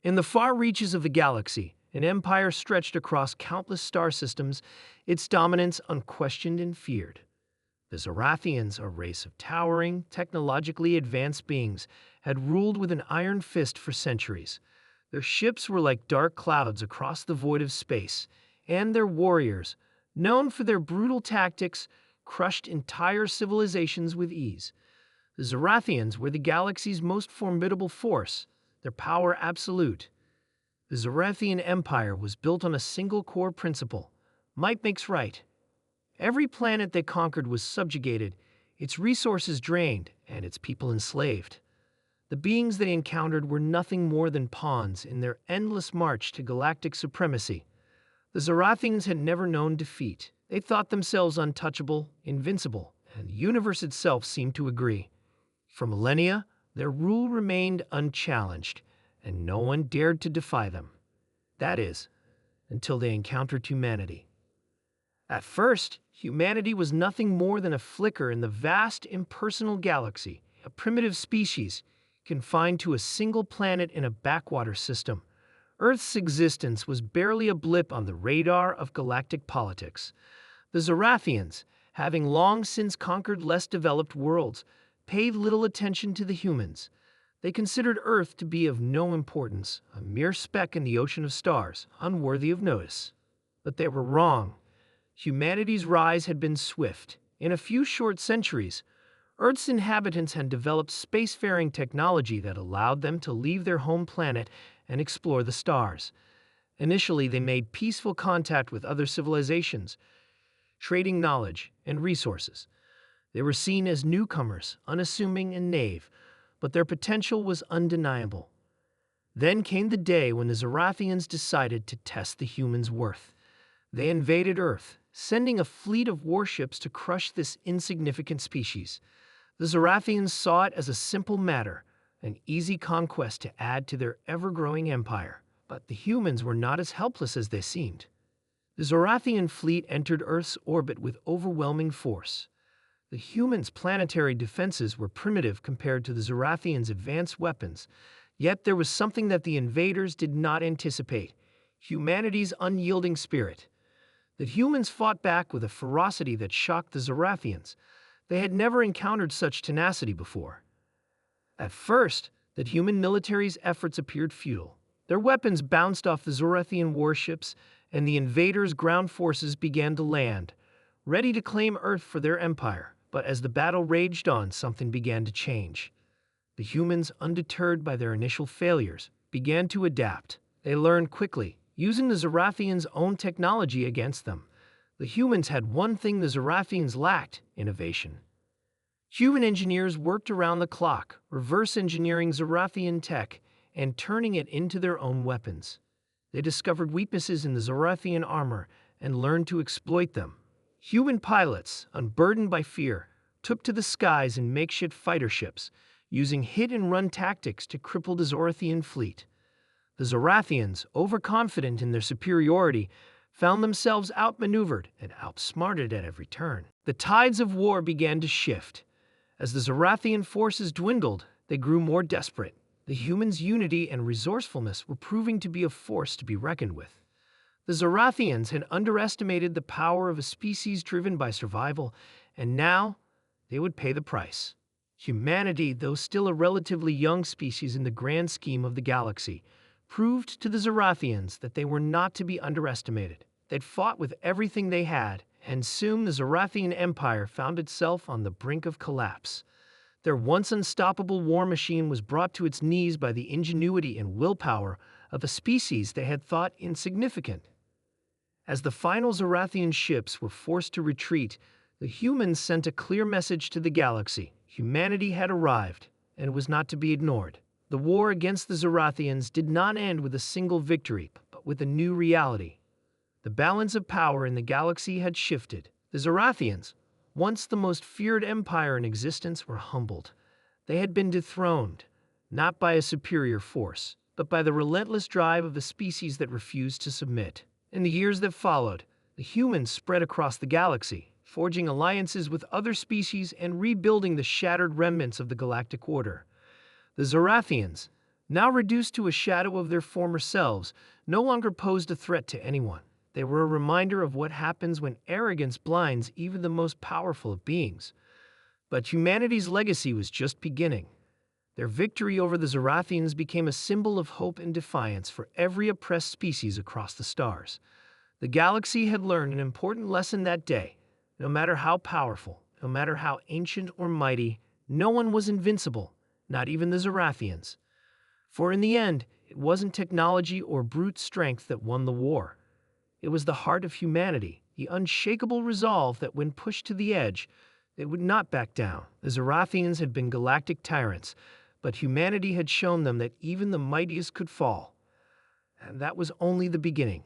In the far reaches of the galaxy, an empire stretched across countless star systems, its dominance unquestioned and feared. The Zorathians, a race of towering, technologically advanced beings, had ruled with an iron fist for centuries. Their ships were like dark clouds across the void of space, and their warriors, known for their brutal tactics, crushed entire civilizations with ease. The Zorathians were the galaxy's most formidable force, their power absolute. The Zorathian Empire was built on a single core principle: might makes right. Every planet they conquered was subjugated, its resources drained, and its people enslaved. The beings they encountered were nothing more than pawns in their endless march to galactic supremacy. The Zorathians had never known defeat. They thought themselves untouchable, invincible, and the universe itself seemed to agree. For millennia, their rule remained unchallenged, and no one dared to defy them. That is, until they encountered humanity. At first, humanity was nothing more than a flicker in the vast, impersonal galaxy, a primitive species, confined to a single planet in a backwater system. Earth's existence was barely a blip on the radar of galactic politics. The Zorathians, having long since conquered less developed worlds, paid little attention to the humans. They considered Earth to be of no importance, a mere speck in the ocean of stars, unworthy of notice. But they were wrong. Humanity's rise had been swift. In a few short centuries, Earth's inhabitants had developed spacefaring technology that allowed them to leave their home planet and explore the stars. Initially, they made peaceful contact with other civilizations, trading knowledge and resources. They were seen as newcomers, unassuming and naive, but their potential was undeniable. Then came the day when the Zorathians decided to test the humans' worth. They invaded Earth, sending a fleet of warships to crush this insignificant species. The Zorathians saw it as a simple matter, an easy conquest to add to their ever-growing empire. But the humans were not as helpless as they seemed. The Zorathian fleet entered Earth's orbit with overwhelming force. The humans' planetary defenses were primitive compared to the Zorathians' advanced weapons, yet there was something that the invaders did not anticipate: humanity's unyielding spirit. The humans fought back with a ferocity that shocked the Zorathians. They had never encountered such tenacity before. At first, the human military's efforts appeared futile. Their weapons bounced off the Zorathian warships, and the invaders' ground forces began to land, ready to claim Earth for their empire. But as the battle raged on, something began to change. The humans, undeterred by their initial failures, began to adapt. They learned quickly, using the Zorathians' own technology against them. The humans had one thing the Zorathians lacked: innovation. Human engineers worked around the clock, reverse engineering Zorathian tech and turning it into their own weapons. They discovered weaknesses in the Zorathian armor and learned to exploit them. Human pilots, unburdened by fear, took to the skies in makeshift fighter ships, using hit-and-run tactics to cripple the Zorathian fleet. The Zorathians, overconfident in their superiority, found themselves outmaneuvered and outsmarted at every turn. The tides of war began to shift. As the Zorathian forces dwindled, they grew more desperate. The humans' unity and resourcefulness were proving to be a force to be reckoned with. The Zorathians had underestimated the power of a species driven by survival, and now they would pay the price. Humanity, though still a relatively young species in the grand scheme of the galaxy, proved to the Zorathians that they were not to be underestimated. They'd fought with everything they had, and soon the Zorathian Empire found itself on the brink of collapse. Their once unstoppable war machine was brought to its knees by the ingenuity and willpower of a species they had thought insignificant. As the final Zorathian ships were forced to retreat, the humans sent a clear message to the galaxy: humanity had arrived, and was not to be ignored. The war against the Zorathians did not end with a single victory, but with a new reality. The balance of power in the galaxy had shifted. The Zorathians, once the most feared empire in existence, were humbled. They had been dethroned, not by a superior force, but by the relentless drive of a species that refused to submit. In the years that followed, the humans spread across the galaxy, forging alliances with other species and rebuilding the shattered remnants of the galactic order. The Zorathians, Now reduced to a shadow of their former selves, no longer posed a threat to anyone. They were a reminder of what happens when arrogance blinds even the most powerful of beings. But humanity's legacy was just beginning. Their victory over the Zorathians became a symbol of hope and defiance for every oppressed species across the stars. The galaxy had learned an important lesson that day. No matter how powerful, no matter how ancient or mighty, no one was invincible, not even the Zorathians. For in the end, it wasn't technology or brute strength that won the war. It was the heart of humanity, the unshakable resolve that when pushed to the edge, they would not back down. The Zorathians had been galactic tyrants, but humanity had shown them that even the mightiest could fall. And that was only the beginning.